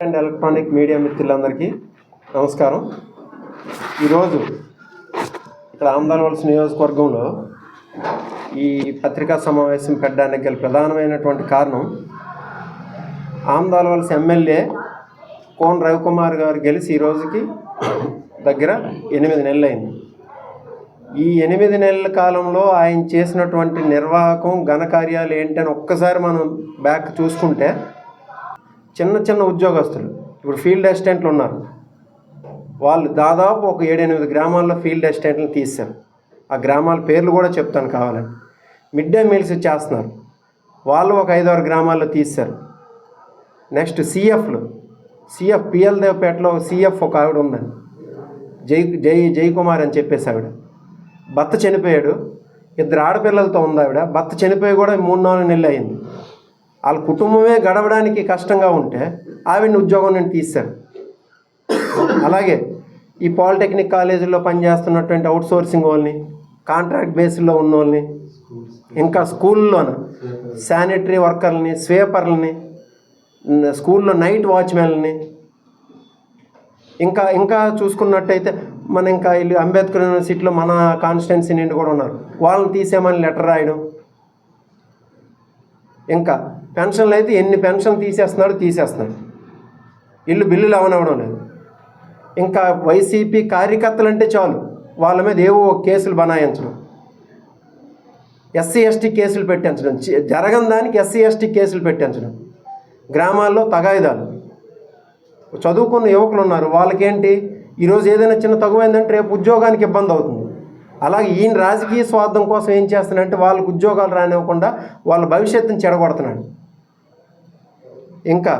And electronic media మిత్రులందరికీ నమస్కారం. ఈరోజు ఇక్కడ ఆమదాలవలస నియోజకవర్గంలో ఈ పత్రికా సమావేశం పెట్టడానికి గల ప్రధానమైనటువంటి కారణం, ఆమదాలవలస ఎమ్మెల్యే కోన రవికుమార్ గారు గెలిచి ఈ రోజుకి దగ్గర 8 నెలలు అయింది. ఈ 8 నెలల కాలంలో ఆయన చేసినటువంటి నిర్వాహకం ఘనకార్యాలు ఏంటని ఒక్కసారి మనం బ్యాక్ చూసుకుంటే, చిన్న ఉద్యోగస్తులు ఇప్పుడు ఫీల్డ్ అసిస్టెంట్లు ఉన్నారు. వాళ్ళు దాదాపు ఒక 7-8 గ్రామాల్లో ఫీల్డ్ అసిస్టెంట్లను తీశారు. ఆ గ్రామాల పేర్లు కూడా చెప్తాను కావాలని. మిడ్ డే మీల్స్ చేస్తున్నారు, వాళ్ళు ఒక 5-6 గ్రామాల్లో తీశారు. నెక్స్ట్ సిఎఫ్ పిఎల్ దేవపేటలో సిఎఫ్ ఒక ఆవిడ ఉందండి, జయకుమార్ అని చెప్పేసి ఆవిడ. భర్త చనిపోయాడు, 2 ఆడపిల్లలతో ఉంది ఆవిడ. భర్త చనిపోయి కూడా 3-4 నెలలు అయింది. వాళ్ళ కుటుంబమే గడవడానికి కష్టంగా ఉంటే ఆవిడని ఉద్యోగం నుండి తీశారు. అలాగే ఈ పాలిటెక్నిక్ కాలేజీల్లో పనిచేస్తున్నటువంటి అవుట్సోర్సింగ్ వాళ్ళని, కాంట్రాక్ట్ బేస్లో ఉన్న వాళ్ళని, ఇంకా స్కూల్లోన శానిటరీ వర్కర్లని, స్వీపర్లని, స్కూల్లో నైట్ వాచ్మెన్లని, ఇంకా చూసుకున్నట్టయితే ఇంకా వీళ్ళు అంబేద్కర్ యూనివర్సిటీలో మన కాన్స్టిట్యున్సీ నుండి కూడా ఉన్నారు. వాళ్ళని తీసేయమని లెటర్ రాయడం. ఇంకా పెన్షన్లు అయితే ఎన్ని పెన్షన్లు తీసేస్తున్నాడు. బిల్లులు అవనవడం లేదు. ఇంకా వైసీపీ కార్యకర్తలు అంటే చాలు, వాళ్ళ మీద ఏవో కేసులు బనాయించడం, ఎస్సీ ఎస్టీ కేసులు పెట్టించడం, జరగని దానికి ఎస్సీ ఎస్టీ కేసులు పెట్టించడం, గ్రామాల్లో తగాయిదాలు. చదువుకున్న యువకులు ఉన్నారు, వాళ్ళకేంటి ఈరోజు ఏదైనా చిన్న తగువైందంటే రేపు ఉద్యోగానికి ఇబ్బంది అవుతుంది. అలాగే ఈయన రాజకీయ స్వార్థం కోసం ఏం చేస్తున్నాడంటే వాళ్ళకు ఉద్యోగాలు రానివ్వకుండా వాళ్ళ భవిష్యత్తుని చెడగొడుతున్నాడు. ఇంకా